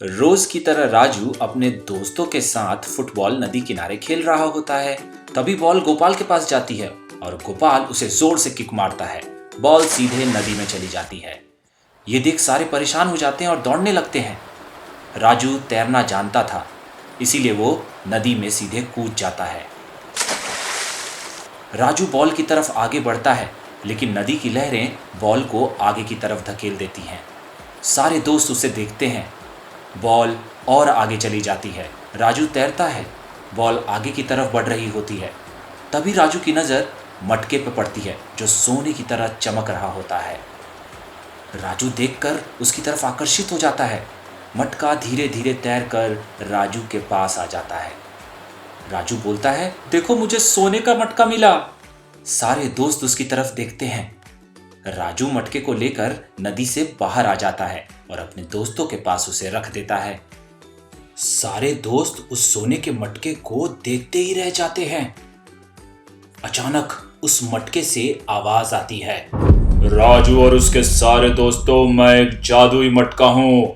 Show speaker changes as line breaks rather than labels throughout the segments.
रोज की तरह राजू अपने दोस्तों के साथ फुटबॉल नदी किनारे खेल रहा होता है। तभी बॉल गोपाल के पास जाती है और गोपाल उसे जोर से किक मारता है। बॉल सीधे नदी में चली जाती है। ये देख सारे परेशान हो जाते हैं और दौड़ने लगते हैं। राजू तैरना जानता था, इसीलिए वो नदी में सीधे कूद जाता है। राजू बॉल की तरफ आगे बढ़ता है, लेकिन नदी की लहरें बॉल को आगे की तरफ धकेल देती हैं। सारे दोस्त उसे देखते हैं। बॉल और आगे चली जाती है। राजू तैरता है, बॉल आगे की तरफ बढ़ रही होती है। तभी राजू की नज़र मटके पर पड़ती है, जो सोने की तरह चमक रहा होता है। राजू देखकर उसकी तरफ आकर्षित हो जाता है। मटका धीरे धीरे तैरकर राजू के पास आ जाता है। राजू बोलता है, देखो मुझे सोने का मटका मिला। सारे दोस्त उसकी तरफ देखते हैं। राजू मटके को लेकर नदी से बाहर आ जाता है और अपने दोस्तों के पास उसे रख देता है। सारे दोस्त उस सोने के मटके को देखते ही रह जाते हैं। अचानक उस मटके से आवाज आती है,
राजू और उसके सारे दोस्तों, मैं एक जादुई मटका हूं,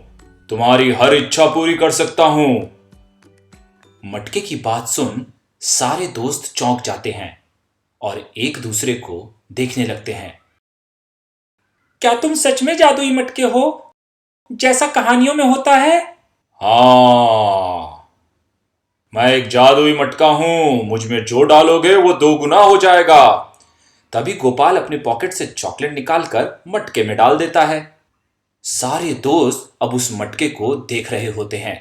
तुम्हारी हर इच्छा पूरी कर सकता हूं।
मटके की बात सुन सारे दोस्त चौंक जाते हैं और एक दूसरे को देखने लगते हैं। क्या तुम सच में जादुई मटके हो, जैसा कहानियों में होता है?
हाँ, मैं एक जादुई मटका हूं, मुझ में जो डालोगे वो 2 गुना हो जाएगा।
तभी गोपाल अपने पॉकेट से चॉकलेट निकालकर मटके में डाल देता है। सारे दोस्त अब उस मटके को देख रहे होते हैं।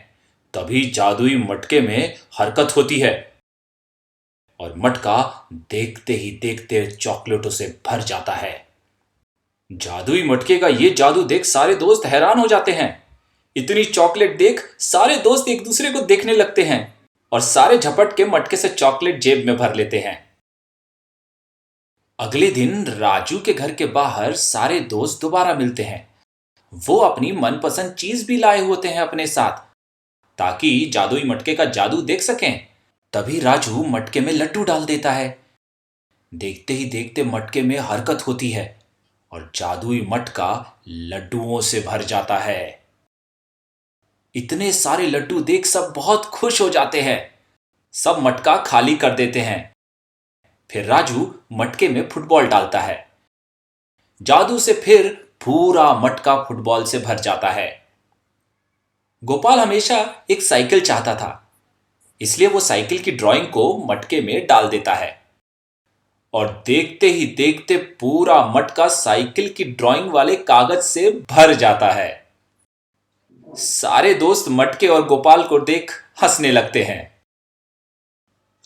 तभी जादुई मटके में हरकत होती है और मटका देखते ही देखते चॉकलेटों से भर जाता है। जादुई मटके का ये जादू देख सारे दोस्त हैरान हो जाते हैं। इतनी चॉकलेट देख सारे दोस्त एक दूसरे को देखने लगते हैं और सारे झपट के मटके से चॉकलेट जेब में भर लेते हैं। अगले दिन राजू के घर के बाहर सारे दोस्त दोबारा मिलते हैं। वो अपनी मनपसंद चीज भी लाए होते हैं अपने साथ, ताकि जादुई मटके का जादू देख सकें। तभी राजू मटके में लड्डू डाल देता है। देखते ही देखते मटके में हरकत होती है और जादुई मटका लड्डुओं से भर जाता है। इतने सारे लड्डू देख सब बहुत खुश हो जाते हैं। सब मटका खाली कर देते हैं। फिर राजू मटके में फुटबॉल डालता है। जादू से फिर पूरा मटका फुटबॉल से भर जाता है। गोपाल हमेशा एक साइकिल चाहता था, इसलिए वो साइकिल की ड्राइंग को मटके में डाल देता है और देखते ही देखते पूरा मटका साइकिल की ड्राइंग वाले कागज से भर जाता है। सारे दोस्त मटके और गोपाल को देख हंसने लगते हैं।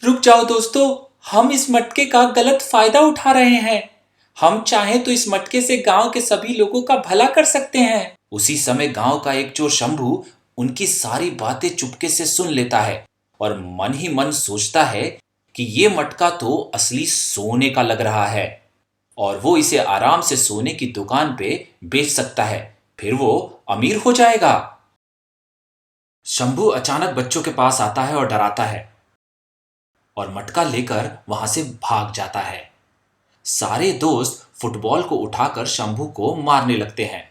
रुक जाओ दोस्तों, हम इस मटके का गलत फायदा उठा रहे हैं। हम चाहें तो इस मटके से गांव के सभी लोगों का भला कर सकते हैं। उसी समय गांव का एक चोर शंभू उनकी सारी बातें चुपके से सुन लेता है और मन ही मन सोचता है कि ये मटका तो असली सोने का लग रहा है और वो इसे आराम से सोने की दुकान पे बेच सकता है। फिर वो अमीर हो जाएगा। शंभू अचानक बच्चों के पास आता है और डराता है और मटका लेकर वहां से भाग जाता है। सारे दोस्त फुटबॉल को उठाकर शंभू को मारने लगते हैं।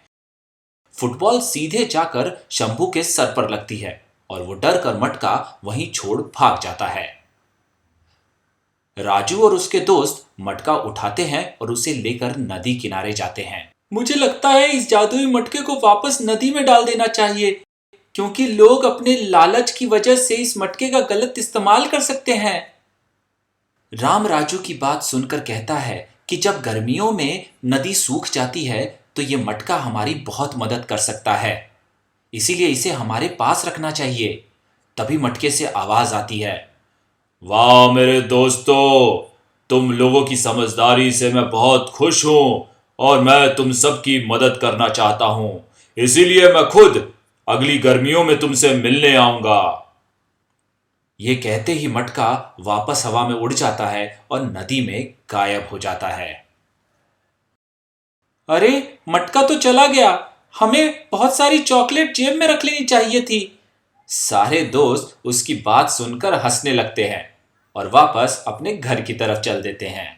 फुटबॉल सीधे जाकर शंभू के सर पर लगती है और वो डर कर मटका वहीं छोड़ भाग जाता है। राजू और उसके दोस्त मटका उठाते हैं और उसे लेकर नदी किनारे जाते हैं। मुझे लगता है इस जादुई मटके को वापस नदी में डाल देना चाहिए, क्योंकि लोग अपने लालच की वजह से इस मटके का गलत इस्तेमाल कर सकते हैं। राम राजू की बात सुनकर कहता है कि जब गर्मियों में नदी सूख जाती है तो ये मटका हमारी बहुत मदद कर सकता है, इसीलिए इसे हमारे पास रखना चाहिए। तभी मटके से आवाज आती है,
वाह मेरे दोस्तों, तुम लोगों की समझदारी से मैं बहुत खुश हूं और मैं तुम सबकी मदद करना चाहता हूं, इसीलिए मैं खुद अगली गर्मियों में तुमसे मिलने आऊंगा।
ये कहते ही मटका वापस हवा में उड़ जाता है और नदी में गायब हो जाता है। अरे, मटका तो चला गया। हमें बहुत सारी चॉकलेट जेब में रख लेनी चाहिए थी। सारे दोस्त उसकी बात सुनकर हंसने लगते हैं और वापस अपने घर की तरफ चल देते हैं।